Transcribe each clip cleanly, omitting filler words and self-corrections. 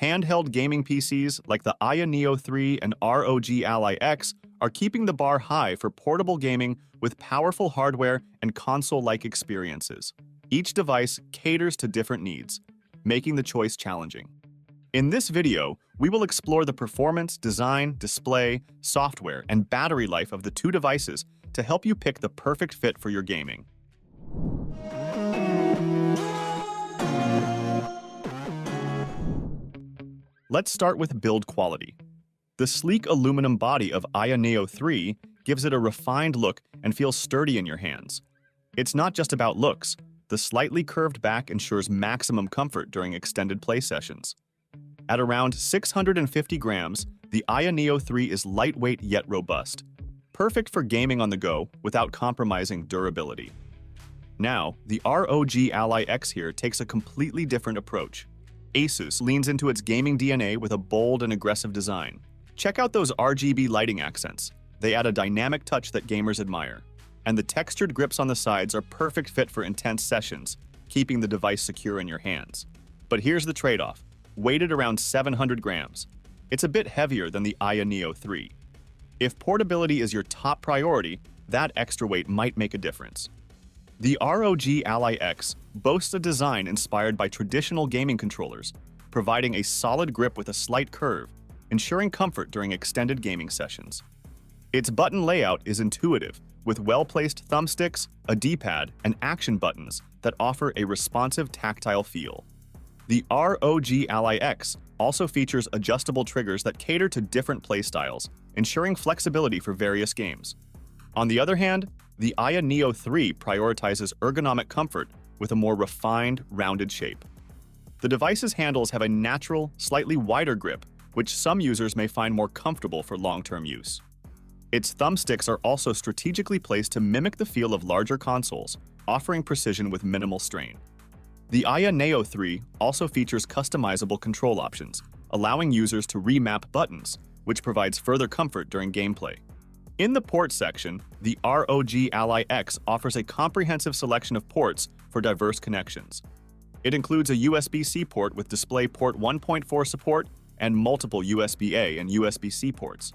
Handheld gaming PCs like the Ayaneo 3 and ROG-Ally X are keeping the bar high for portable gaming with powerful hardware and console-like experiences. Each device caters to different needs, making the choice challenging. In this video, we will explore the performance, design, display, software, and battery life of the two devices to help you pick the perfect fit for your gaming. Let's start with build quality. The sleek aluminum body of Ayaneo 3 gives it a refined look and feels sturdy in your hands. It's not just about looks. The slightly curved back ensures maximum comfort during extended play sessions. At around 650 grams, the Ayaneo 3 is lightweight yet robust, perfect for gaming on the go without compromising durability. Now, the ROG-Ally X here takes a completely different approach. ASUS leans into its gaming DNA with a bold and aggressive design. Check out those RGB lighting accents. They add a dynamic touch that gamers admire. And the textured grips on the sides are perfect fit for intense sessions, keeping the device secure in your hands. But here's the trade-off. Weighted around 700 grams. It's a bit heavier than the Ayaneo 3. If portability is your top priority, that extra weight might make a difference. The ROG-Ally X boasts a design inspired by traditional gaming controllers, providing a solid grip with a slight curve, ensuring comfort during extended gaming sessions. Its button layout is intuitive, with well-placed thumbsticks, a D-pad, and action buttons that offer a responsive tactile feel. The ROG-Ally X also features adjustable triggers that cater to different playstyles, ensuring flexibility for various games. On the other hand, the Ayaneo 3 prioritizes ergonomic comfort with a more refined, rounded shape. The device's handles have a natural, slightly wider grip, which some users may find more comfortable for long-term use. Its thumbsticks are also strategically placed to mimic the feel of larger consoles, offering precision with minimal strain. The Ayaneo 3 also features customizable control options, allowing users to remap buttons, which provides further comfort during gameplay. In the port section, the ROG-Ally X offers a comprehensive selection of ports for diverse connections. It includes a USB-C port with DisplayPort 1.4 support and multiple USB-A and USB-C ports.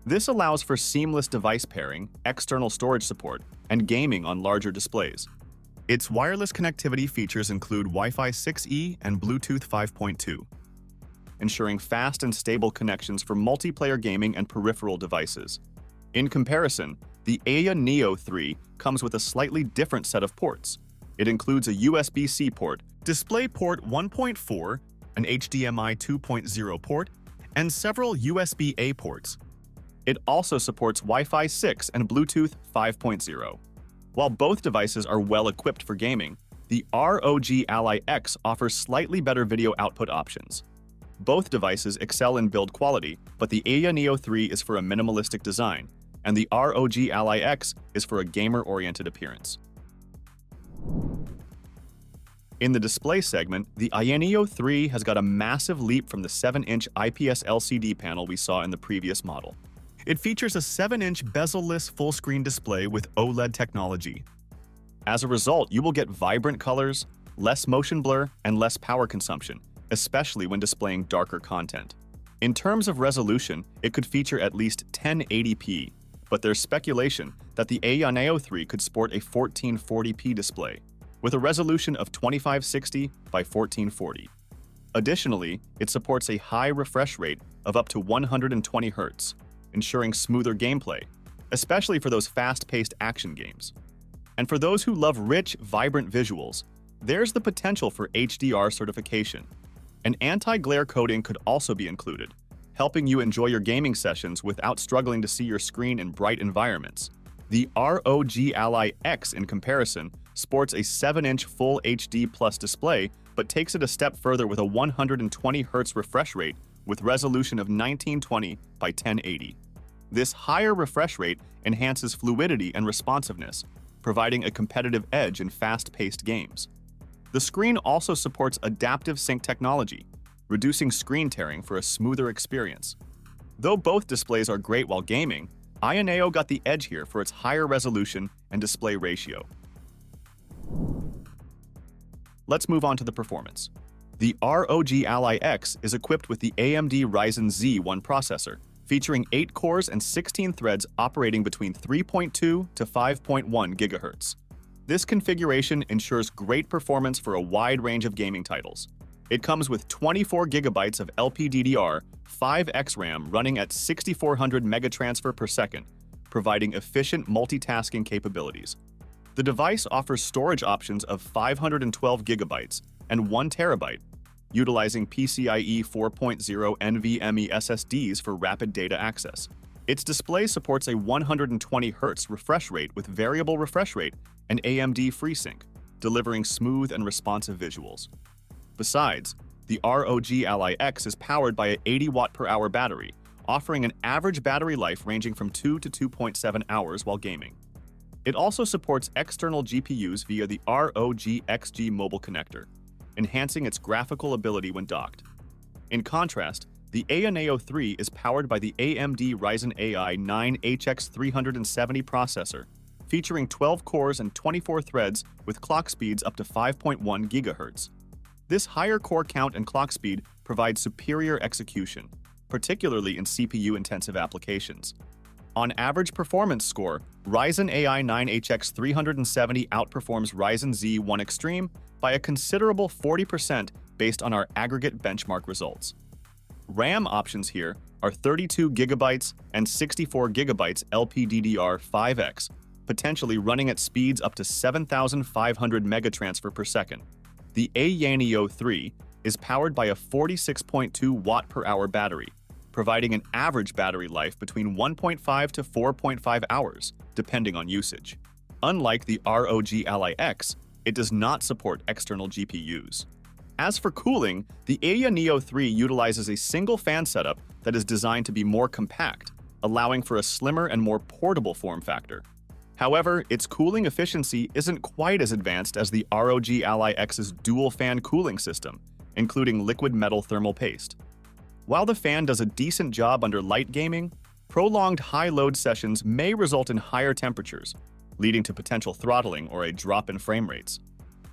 This allows for seamless device pairing, external storage support, and gaming on larger displays. Its wireless connectivity features include Wi-Fi 6E and Bluetooth 5.2, ensuring fast and stable connections for multiplayer gaming and peripheral devices. In comparison, the Ayaneo 3 comes with a slightly different set of ports. It includes a USB-C port, DisplayPort 1.4, an HDMI 2.0 port, and several USB-A ports. It also supports Wi-Fi 6 and Bluetooth 5.0. While both devices are well-equipped for gaming, the ROG-Ally X offers slightly better video output options. Both devices excel in build quality, but the Ayaneo 3 is for a minimalistic design, and the ROG-Ally X is for a gamer-oriented appearance. In the display segment, the Ayaneo 3 has got a massive leap from the 7-inch IPS LCD panel we saw in the previous model. It features a 7-inch bezel-less full-screen display with OLED technology. As a result, you will get vibrant colors, less motion blur, and less power consumption, especially when displaying darker content. In terms of resolution, it could feature at least 1080p, but there's speculation that the Ayaneo 3 could sport a 1440p display, with a resolution of 2560 by 1440. Additionally, it supports a high refresh rate of up to 120 Hz, ensuring smoother gameplay, especially for those fast-paced action games. And for those who love rich, vibrant visuals, there's the potential for HDR certification. An anti-glare coating could also be included, helping you enjoy your gaming sessions without struggling to see your screen in bright environments. The ROG-Ally X, in comparison, sports a 7-inch Full HD Plus display, but takes it a step further with a 120 Hz refresh rate with resolution of 1920 by 1080. This higher refresh rate enhances fluidity and responsiveness, providing a competitive edge in fast-paced games. The screen also supports adaptive sync technology, reducing screen tearing for a smoother experience. Though both displays are great while gaming, Ayaneo got the edge here for its higher resolution and display ratio. Let's move on to the performance. The ROG Ally X is equipped with the AMD Ryzen Z1 processor, featuring 8 cores and 16 threads operating between 3.2 to 5.1 GHz. This configuration ensures great performance for a wide range of gaming titles. It comes with 24 GB of LPDDR, 5X RAM running at 6400 megatransfer per second, providing efficient multitasking capabilities. The device offers storage options of 512 GB and 1 TB, utilizing PCIe 4.0 NVMe SSDs for rapid data access. Its display supports a 120 Hz refresh rate with variable refresh rate and AMD FreeSync, delivering smooth and responsive visuals. Besides, the ROG Ally X is powered by an 80 watt-per-hour battery, offering an average battery life ranging from 2 to 2.7 hours while gaming. It also supports external GPUs via the ROG XG mobile connector, enhancing its graphical ability when docked. In contrast, the Ayaneo 3 is powered by the AMD Ryzen AI 9 HX370 processor, featuring 12 cores and 24 threads with clock speeds up to 5.1 GHz. This higher core count and clock speed provides superior execution, particularly in CPU-intensive applications. On average performance score, Ryzen AI 9 HX370 outperforms Ryzen Z1 Extreme by a considerable 40% based on our aggregate benchmark results. RAM options here are 32 GB and 64 GB LPDDR5X, potentially running at speeds up to 7,500 megatransfer per second. The Ayaneo 3 is powered by a 46.2 watt-per-hour battery, providing an average battery life between 1.5 to 4.5 hours, depending on usage. Unlike the ROG Ally X, it does not support external GPUs. As for cooling, the Ayaneo 3 utilizes a single fan setup that is designed to be more compact, allowing for a slimmer and more portable form factor. However, its cooling efficiency isn't quite as advanced as the ROG Ally X's dual-fan cooling system, including liquid metal thermal paste. While the fan does a decent job under light gaming, prolonged high-load sessions may result in higher temperatures, leading to potential throttling or a drop in frame rates.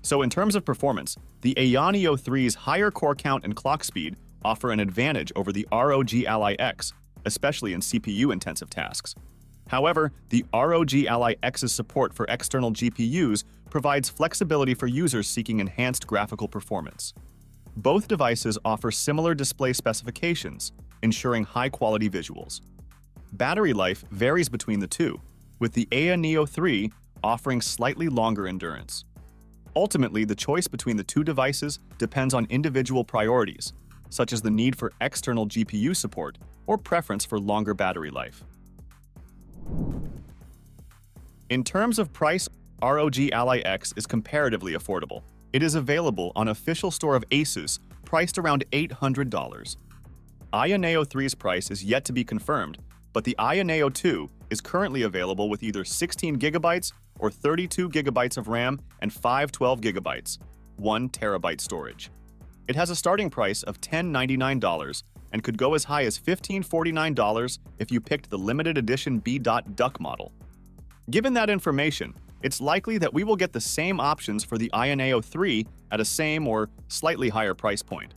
So in terms of performance, the Ayaneo 3's higher core count and clock speed offer an advantage over the ROG Ally X, especially in CPU-intensive tasks. However, the ROG Ally X's support for external GPUs provides flexibility for users seeking enhanced graphical performance. Both devices offer similar display specifications, ensuring high-quality visuals. Battery life varies between the two, with the Ayaneo 3 offering slightly longer endurance. Ultimately, the choice between the two devices depends on individual priorities, such as the need for external GPU support or preference for longer battery life. In terms of price, ROG Ally X is comparatively affordable. It is available on official store of ASUS, priced around $800. Ayaneo 3's price is yet to be confirmed, but the Ayaneo 2 is currently available with either 16 GB or 32 GB of RAM and 512 GB, 1 TB storage. It has a starting price of $1,099 and could go as high as $1,549 if you picked the limited edition B.Duck model. Given that information, it's likely that we will get the same options for the Ayaneo 3 at a same or slightly higher price point.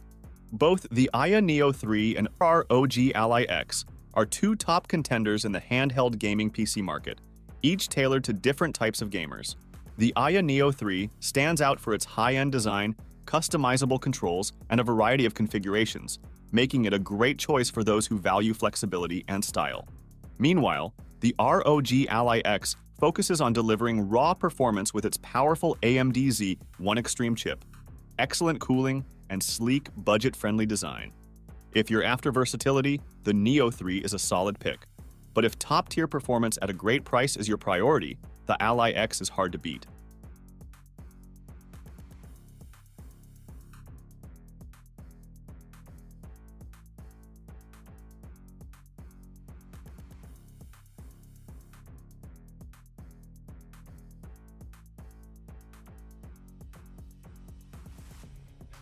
Both the Ayaneo 3 and ROG Ally X are two top contenders in the handheld gaming PC market, each tailored to different types of gamers. The Ayaneo 3 stands out for its high-end design, customizable controls, and a variety of configurations, making it a great choice for those who value flexibility and style. Meanwhile, the ROG Ally X focuses on delivering raw performance with its powerful AMD Z1 Extreme chip, excellent cooling, and sleek, budget-friendly design. If you're after versatility, the Neo 3 is a solid pick. But if top-tier performance at a great price is your priority, the Ally X is hard to beat.